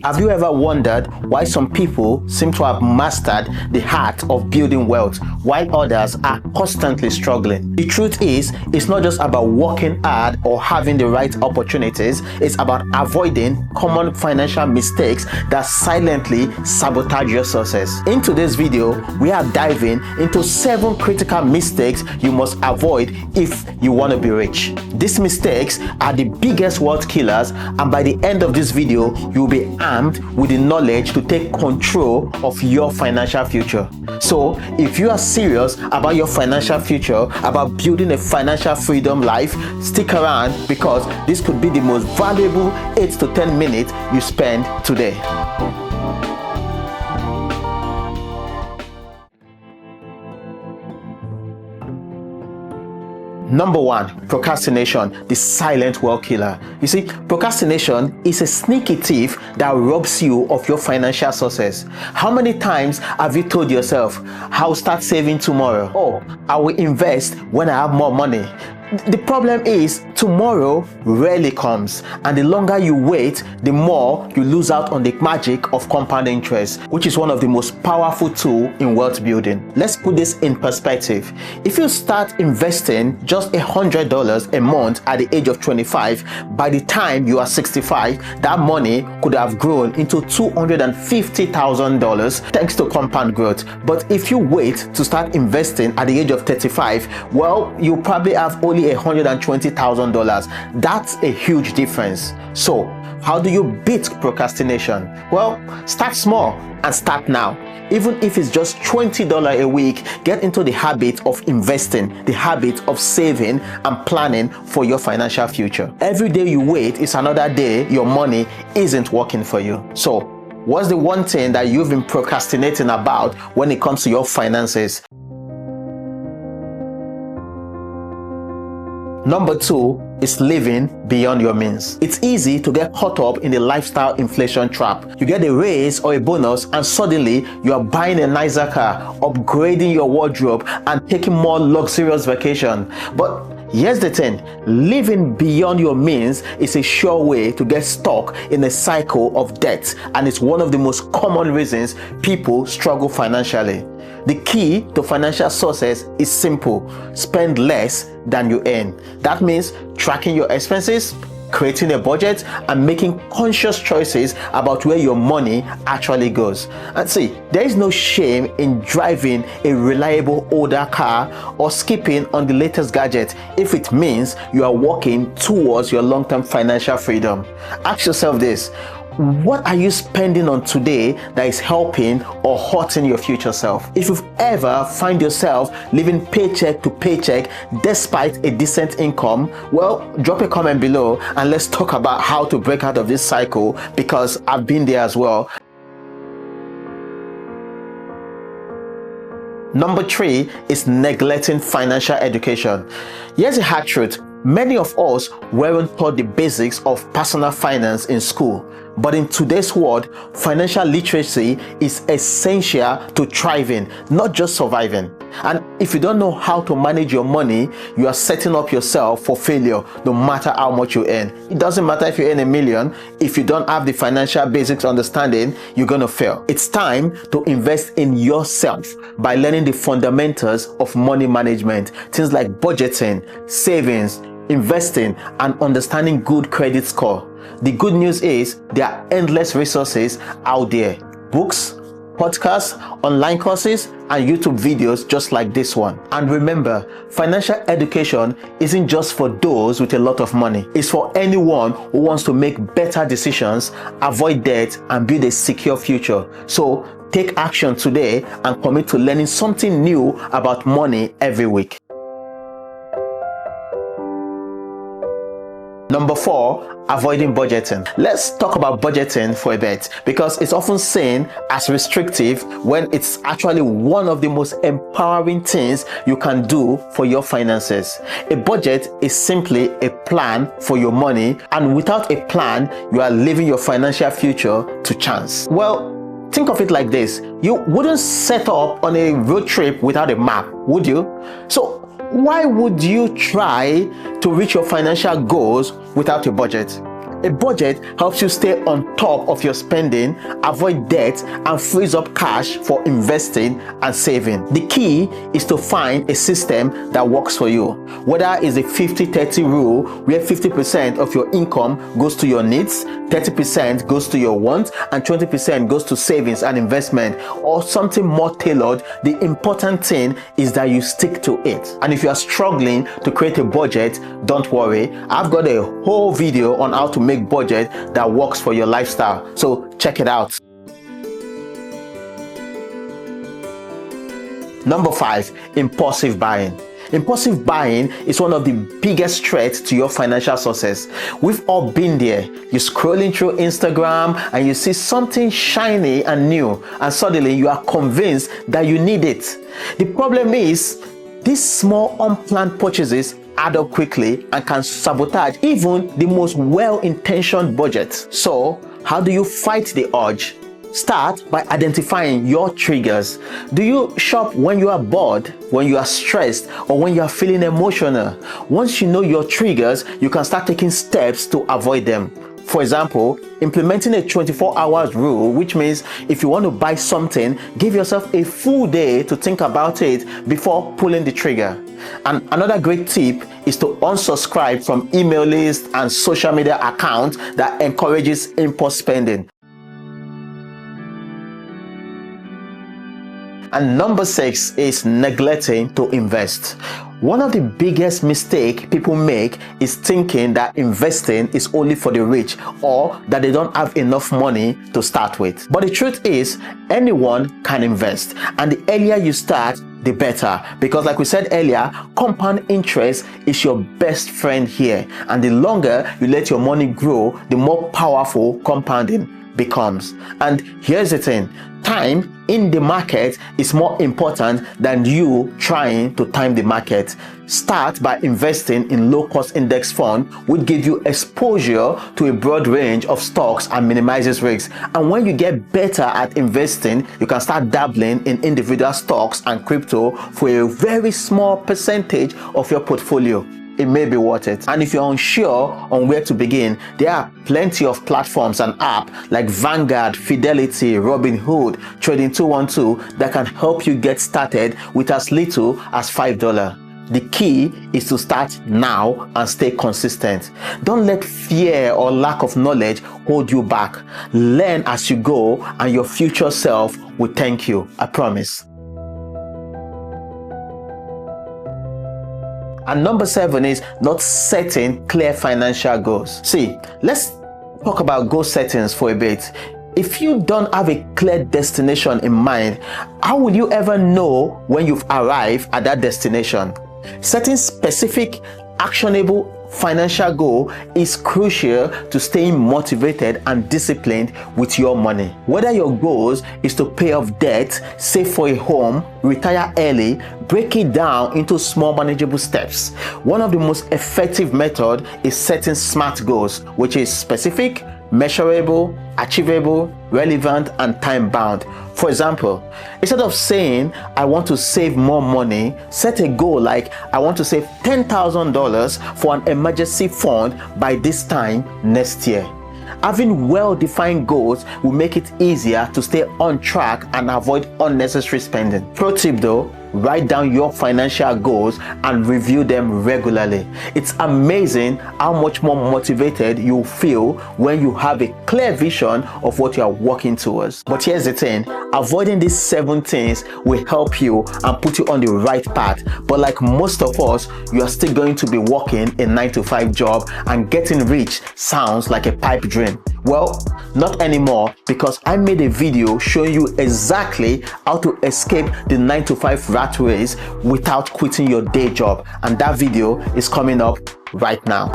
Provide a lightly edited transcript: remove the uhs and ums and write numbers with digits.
Have you ever wondered why some people seem to have mastered the art of building wealth while others are constantly struggling? The truth is, it's not just about working hard or having the right opportunities, it's about avoiding common financial mistakes that silently sabotage your success. In today's video, we are diving into 7 critical mistakes you must avoid if you want to be rich. These mistakes are the biggest wealth killers, and by the end of this video, you'll be armed with the knowledge to take control of your financial future. So, if you are serious about your financial future, about building a financial freedom life, stick around because this could be the most valuable 8 to 10 minutes you spend today. Number 1, procrastination, the silent wealth killer. You see, procrastination is a sneaky thief that robs you of your financial success. How many times have you told yourself, I'll start saving tomorrow, or I will invest when I have more money? The problem is, tomorrow rarely comes, and the longer you wait, the more you lose out on the magic of compound interest, which is one of the most powerful tools in wealth building. Let's put this in perspective. If you start investing just $100 a month at the age of 25, by the time you are 65, that money could have grown into $250,000 thanks to compound growth. But if you wait to start investing at the age of 35, well, you probably have only $120,000. That's a huge difference. So, how do you beat procrastination? Well, start small and start now. Even if it's just $20 a week, get into the habit of investing, the habit of saving and planning for your financial future. Every day you wait is another day your money isn't working for you. So, what's the one thing that you've been procrastinating about when it comes to your finances? Number 2 is living beyond your means. It's easy to get caught up in the lifestyle inflation trap. You get a raise or a bonus and suddenly you are buying a nicer car, upgrading your wardrobe and taking more luxurious vacation. But here's the thing, living beyond your means is a sure way to get stuck in a cycle of debt, and it's one of the most common reasons people struggle financially. The key to financial success is simple: spend less than you earn. That means tracking your expenses, creating a budget, and making conscious choices about where your money actually goes. And see, there is no shame in driving a reliable older car or skipping on the latest gadget if it means you are working towards your long-term financial freedom. Ask yourself this: what are you spending on today that is helping or hurting your future self? If you've ever find yourself living paycheck to paycheck despite a decent income, well, drop a comment below and let's talk about how to break out of this cycle, because I've been there as well. Number 3 is neglecting financial education. Here's a hard truth. Many of us weren't taught the basics of personal finance in school. But in today's world, financial literacy is essential to thriving, not just surviving. And if you don't know how to manage your money, you are setting up yourself for failure no matter how much you earn. It doesn't matter if you earn $1 million, if you don't have the financial basics understanding, you're gonna fail. It's time to invest in yourself by learning the fundamentals of money management, things like budgeting, savings, investing, and understanding good credit score. The good news is there are endless resources out there: books, podcasts, online courses, and YouTube videos just like this one. And remember, financial education isn't just for those with a lot of money. It's for anyone who wants to make better decisions, avoid debt, and build a secure future. So take action today and commit to learning something new about money every week. Number 4, avoiding budgeting. Let's talk about budgeting for a bit, because it's often seen as restrictive when it's actually one of the most empowering things you can do for your finances. A budget is simply a plan for your money, and without a plan, you are leaving your financial future to chance. Well, think of it like this: you wouldn't set up on a road trip without a map, would you? So why would you try to reach your financial goals without a budget? A budget helps you stay on top of your spending, avoid debt, and frees up cash for investing and saving. The key is to find a system that works for you. Whether it's a 50-30 rule where 50% of your income goes to your needs, 30% goes to your wants, and 20% goes to savings and investment, or something more tailored, the important thing is that you stick to it. And if you are struggling to create a budget, don't worry. I've got a whole video on how to make budget that works for your lifestyle. So check it out. Number 5, impulsive buying. Impulsive buying is one of the biggest threats to your financial success. We've all been there. You're scrolling through Instagram and you see something shiny and new, and suddenly you are convinced that you need it. The problem is, these small unplanned purchases add up quickly and can sabotage even the most well-intentioned budget. So, how do you fight the urge? Start by identifying your triggers. Do you shop when you are bored, when you are stressed, or when you are feeling emotional? Once you know your triggers, you can start taking steps to avoid them. For example, implementing a 24 hours rule, which means if you want to buy something, give yourself a full day to think about it before pulling the trigger. And another great tip is to unsubscribe from email lists and social media accounts that encourages impulse spending. And number 6 is neglecting to invest. One of the biggest mistakes people make is thinking that investing is only for the rich, or that they don't have enough money to start with. But the truth is, anyone can invest, and the earlier you start, the better, because like we said earlier, compound interest is your best friend here, and the longer you let your money grow, the more powerful compounding becomes. And here's the thing, time in the market is more important than you trying to time the market. Start by investing in low-cost index fund, which give you exposure to a broad range of stocks and minimizes risks. And when you get better at investing, you can start dabbling in individual stocks and crypto for a very small percentage of your portfolio. It may be worth it. And if you're unsure on where to begin, there are plenty of platforms and apps like Vanguard, Fidelity, Robinhood, Trading212 that can help you get started with as little as $5. The key is to start now and stay consistent. Don't let fear or lack of knowledge hold you back. Learn as you go, and your future self will thank you. I promise. And number 7 is not setting clear financial goals. See, let's talk about goal settings for a bit. If you don't have a clear destination in mind, how will you ever know when you've arrived at that destination? Setting specific, actionable financial goal is crucial to staying motivated and disciplined with your money. Whether your goals is to pay off debt, save for a home, retire early, break it down into small manageable steps. One of the most effective methods is setting SMART goals, which is specific, measurable, achievable, relevant, and time-bound. For example, instead of saying, I want to save more money, set a goal like, I want to save $10,000 for an emergency fund by this time next year. Having well-defined goals will make it easier to stay on track and avoid unnecessary spending. Pro tip though, write down your financial goals and review them regularly. It's amazing how much more motivated you feel when you have a clear vision of what you are working towards. But here's the thing, avoiding these 7 things will help you and put you on the right path. But like most of us, you are still going to be working a 9-to-5 job, and getting rich sounds like a pipe dream. Well, not anymore, because I made a video showing you exactly how to escape the 9-to-5 rat race without quitting your day job, and that video is coming up right now.